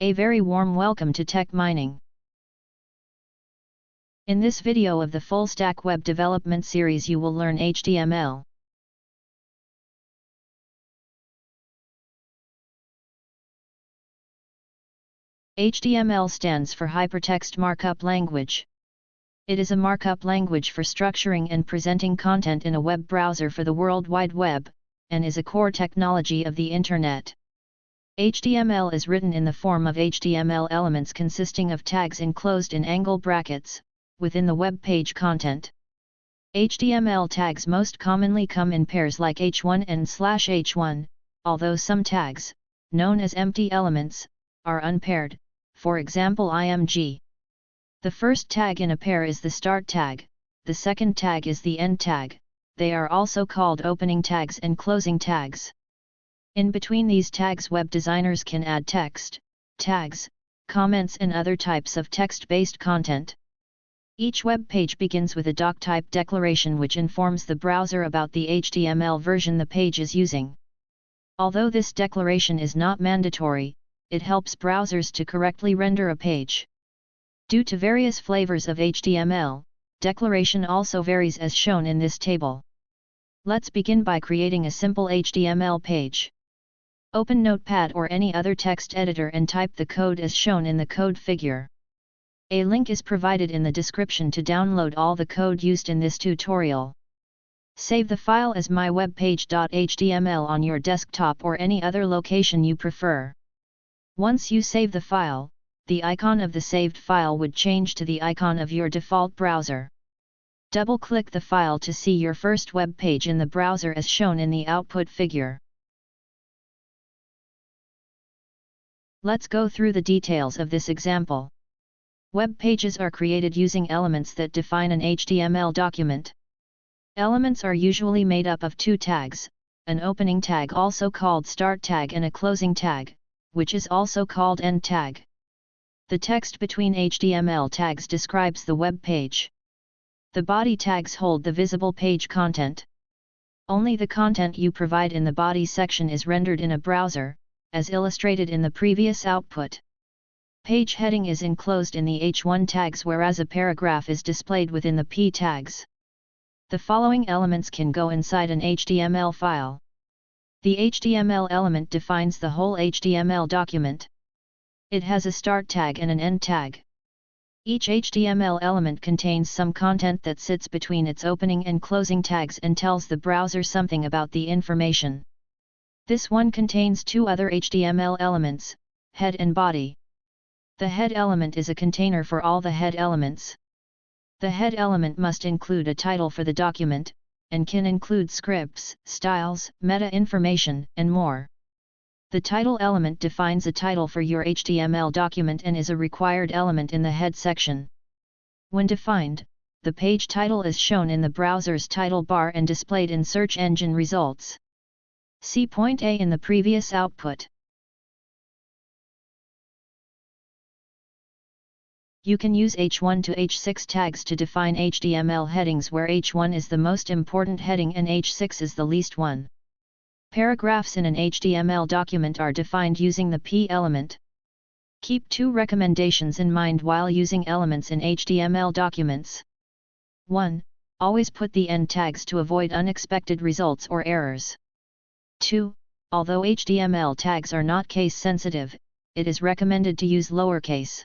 A very warm welcome to Tech Mining. In this video of the Full Stack Web Development series you will learn HTML. HTML stands for Hypertext Markup Language. It is a markup language for structuring and presenting content in a web browser for the World Wide Web, and is a core technology of the Internet. HTML is written in the form of HTML elements consisting of tags enclosed in angle brackets, within the web page content. HTML tags most commonly come in pairs like h1 and /h1, although some tags, known as empty elements, are unpaired, for example img. The first tag in a pair is the start tag, the second tag is the end tag. They are also called opening tags and closing tags. In between these tags web designers can add text, tags, comments and other types of text-based content. Each web page begins with a doc-type declaration which informs the browser about the HTML version the page is using. Although this declaration is not mandatory, it helps browsers to correctly render a page. Due to various flavors of HTML, declaration also varies as shown in this table. Let's begin by creating a simple HTML page. Open Notepad or any other text editor and type the code as shown in the code figure. A link is provided in the description to download all the code used in this tutorial. Save the file as mywebpage.html on your desktop or any other location you prefer. Once you save the file, the icon of the saved file would change to the icon of your default browser. Double-click the file to see your first web page in the browser as shown in the output figure. Let's go through the details of this example. Web pages are created using elements that define an HTML document. Elements are usually made up of two tags, an opening tag also called start tag and a closing tag, which is also called end tag. The text between HTML tags describes the web page. The body tags hold the visible page content. Only the content you provide in the body section is rendered in a browser, as illustrated in the previous output. Page heading is enclosed in the h1 tags whereas a paragraph is displayed within the p tags. The following elements can go inside an HTML file. The HTML element defines the whole HTML document. It has a start tag and an end tag. Each HTML element contains some content that sits between its opening and closing tags and tells the browser something about the information. This one contains two other HTML elements, head and body. The head element is a container for all the head elements. The head element must include a title for the document, and can include scripts, styles, meta information, and more. The title element defines a title for your HTML document and is a required element in the head section. When defined, the page title is shown in the browser's title bar and displayed in search engine results. See point A in the previous output. You can use h1 to h6 tags to define HTML headings where h1 is the most important heading and h6 is the least one. Paragraphs in an HTML document are defined using the p element. Keep two recommendations in mind while using elements in HTML documents. 1. Always put the end tags to avoid unexpected results or errors. 2. Although HTML tags are not case sensitive, it is recommended to use lowercase.